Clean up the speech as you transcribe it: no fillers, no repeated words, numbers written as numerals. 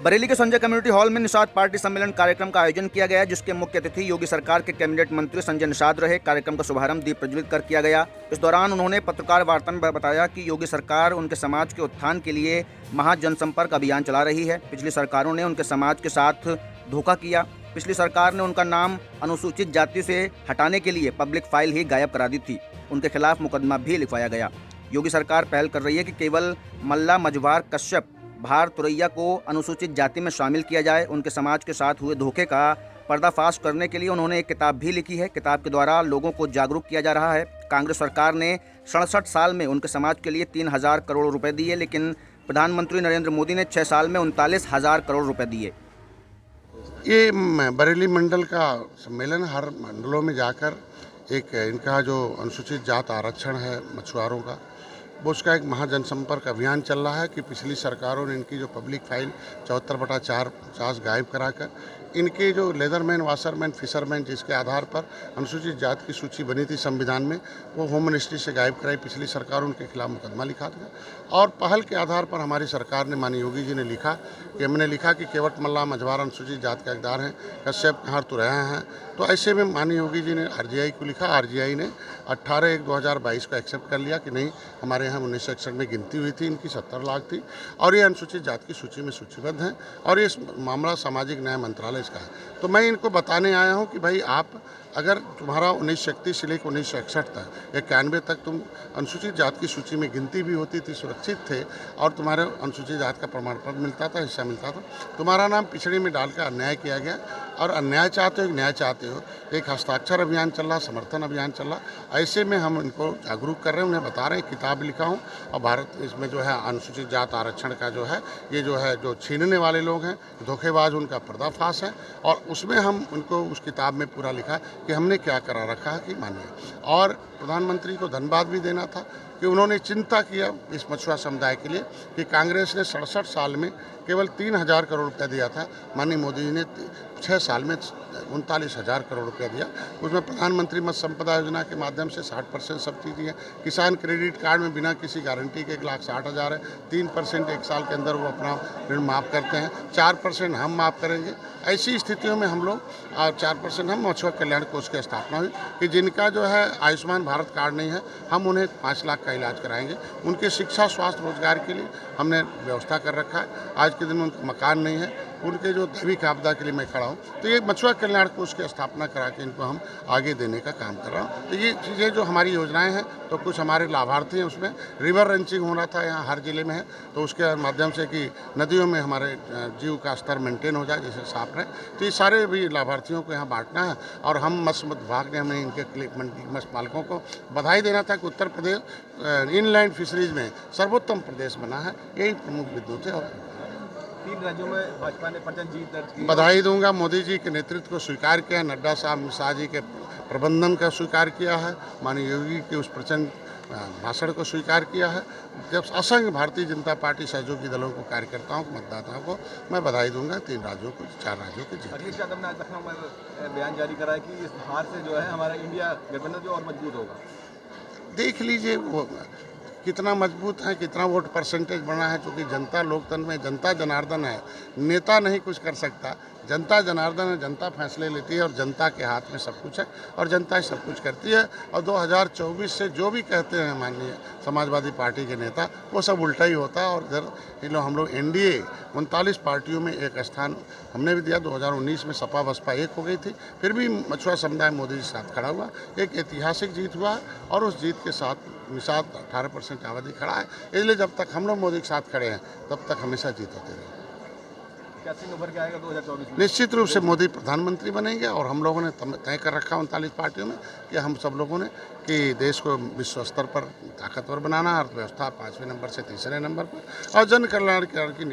बरेली के Sanjay community hall में Nishad party सम्मेलन कार्यक्रम का आयोजन किया गया, जिसके मुख्य अतिथि योगी सरकार के कैबिनेट मंत्री संजय निषाद रहे। कार्यक्रम का शुभारंभ दीप प्रज्वलित कर किया गया। इस दौरान उन्होंने पत्रकार वार्ता में बताया कि योगी सरकार उनके समाज के उत्थान के लिए महाजनसंपर्क अभियान चला रही है। पिछली सरकारों ने उनके समाज के साथ धोखा किया। पिछली सरकार ने उनका नाम अनुसूचित जाति से हटाने के लिए पब्लिक फाइल ही गायब करा दी थी। उनके खिलाफ मुकदमा भी लिखवाया गया। योगी सरकार पहल कर रही है कि केवल मल्ला, मझवार, कश्यप, भार, तुरैया को अनुसूचित जाति में शामिल किया जाए। उनके समाज के साथ हुए धोखे का पर्दाफाश करने के लिए उन्होंने एक किताब भी लिखी है। किताब के द्वारा लोगों को जागरूक किया जा रहा है। कांग्रेस सरकार ने 67 साल में उनके समाज के लिए 3000 करोड़ रुपए दिए, लेकिन प्रधानमंत्री नरेंद्र मोदी ने 6 साल में 39,000 करोड़ रुपए दिए। ये बरेली मंडल का सम्मेलन, हर मंडलों में जाकर एक इनका जो अनुसूचित जात आरक्षण है मछुआरों का, वो उसका एक महाजनसंपर्क अभियान चल रहा है कि पिछली सरकारों ने इनकी जो पब्लिक फाइल 74/4 गायब कराकर इनके जो लेदरमैन, वाशरमैन, फिशरमैन जिसके आधार पर अनुसूचित जात की सूची बनी थी संविधान में, वो होम मिनिस्ट्री से गायब कराई। पिछली सरकार उनके खिलाफ मुकदमा लिखा था और पहल के आधार पर हमारी सरकार ने, माननीय योगी जी ने लिखा कि हमने लिखा कि केवट, मल्ला, मझवार अनुसूचित जात के हकदार हैं, कश्यप, हार, तुरैया हैं। तो ऐसे में माननीय योगी जी ने आरजीआई को लिखा। आरजीआई ने 18/1/2022 को एक्सेप्ट कर लिया कि नहीं, हमारे यहाँ 1961 में गिनती हुई थी, इनकी 70 लाख थी और ये अनुसूचित जात की सूची में सूचीबद्ध हैं और ये मामला सामाजिक न्याय मंत्रालय इसका है। तो मैं इनको बताने आया हूँ कि भाई, आप अगर तुम्हारा 1931 से लेकर 1961 तक, 91 तक तुम अनुसूचित जात की सूची में गिनती भी होती थी, सुरक्षित थे और तुम्हारे अनुसूचित जात का प्रमाण पत्र मिलता था, हिस्सा मिलता था, तुम्हारा नाम पिछड़ी में डालकर अन्याय किया गया और अन्याय चाहते हो, न्याय चाहते हो। एक हस्ताक्षर अभियान चल रहा, समर्थन अभियान चल रहा। ऐसे में हम इनको जागरूक कर रहे हैं, उन्हें बता रहे हैं। किताब लिखा हूँ और भारत इसमें जो है अनुसूचित जात आरक्षण का जो है, ये जो है जो छीनने वाले लोग हैं, धोखेबाज, उनका पर्दाफाश है और उसमें हम उनको उस किताब में पूरा लिखा कि हमने क्या करा रखा है कि मानिए। और प्रधानमंत्री को धन्यवाद भी देना था कि उन्होंने चिंता किया इस मछुआ समुदाय के लिए कि कांग्रेस ने 67 साल में केवल 3000 करोड़ रुपया दिया था, माननीय मोदी जी ने 6 साल में 39,000 करोड़ रुपया दिया। उसमें प्रधानमंत्री मत्स्य संपदा योजना के माध्यम से 60% सब्सिडी है। किसान क्रेडिट कार्ड में बिना किसी गारंटी के 1,60,000 है। 3% एक साल के अंदर वो अपना ऋण माफ़ करते हैं, 4% हम माफ़ करेंगे। ऐसी स्थितियों में हम लोग 4% हम मछुआ कल्याण कोष की स्थापना हुई कि जिनका जो है आयुष्मान भारत कार्ड नहीं है, हम उन्हें 5 लाख का इलाज कराएंगे। उनके शिक्षा, स्वास्थ्य, रोजगार के लिए हमने व्यवस्था कर रखा है। आज के दिन में उनका मकान नहीं है, उनके जो दैविक आपदा के लिए मैं खड़ा हूँ। तो ये मछुआ कल्याण कोष की स्थापना करा के इनको हम आगे देने का काम कर रहा हूँ। तो ये चीज़ें जो हमारी योजनाएं हैं, तो कुछ हमारे लाभार्थी हैं। उसमें रिवर रंचिंग हो रहा था, यहाँ हर जिले में है, तो उसके माध्यम से कि नदियों में हमारे जीव का स्तर मेंटेन हो जाए, जैसे साफ रहे। तो ये सारे भी लाभार्थियों को यहाँ बांटना है और हम मत्स्य विभाग ने हमें इनके मत्स्य पालकों को बधाई देना था कि उत्तर प्रदेश इनलैंड फिशरीज में सर्वोत्तम प्रदेश बना है। यही प्रमुख बिंदु थे और 3 राज्यों में भाजपा ने प्रचंड जीत दर्ज की। बधाई दूंगा। मोदी जी के नेतृत्व को स्वीकार किया, नड्डा साहब, शाह जी के प्रबंधन का स्वीकार किया है, माननीय योगी के उस प्रचंड भाषण को स्वीकार किया है। जब असंख्य भारतीय जनता पार्टी सहयोगी दलों को, कार्यकर्ताओं को, मतदाताओं को मैं बधाई दूंगा। 3 राज्यों को, 4 राज्यों की जीत। अखिलेश यादव ने आज लखनऊ में बयान जारी करा है कि इस हार से जो है हमारा इंडिया गठबंधन जो और मजबूत होगा। देख लीजिए वो कितना मजबूत है, कितना वोट परसेंटेज बना है। क्योंकि जनता लोकतंत्र में जनता जनार्दन है, नेता नहीं कुछ कर सकता। जनता जनार्दन है, जनता फैसले लेती है और जनता के हाथ में सब कुछ है और जनता ही सब कुछ करती है। और 2024 से जो भी कहते हैं माननीय समाजवादी पार्टी के नेता, वो सब उल्टा ही होता है। और इधर हम लोग एनडीए 39 पार्टियों में एक स्थान हमने भी दिया। 2019 में सपा बसपा एक हो गई थी, फिर भी मछुआ समुदाय मोदी के साथ खड़ा हुआ। एक ऐतिहासिक जीत हुआ और उस जीत के साथ निषाद 18% आबादी खड़ा है। इसलिए जब तक हम लोग मोदी के साथ खड़े हैं, तब तक हमेशा जीत होते रहे। क्या सिंह उभर के आएगा 2024 में? निश्चित रूप से मोदी प्रधानमंत्री बनेंगे और हम लोगों ने तय कर रखा 39 पार्टियों में कि हम सब लोगों ने कि देश को विश्व स्तर पर ताकतवर बनाना, अर्थव्यवस्था 5वें नंबर से 3रे नंबर पर और जन कल्याण की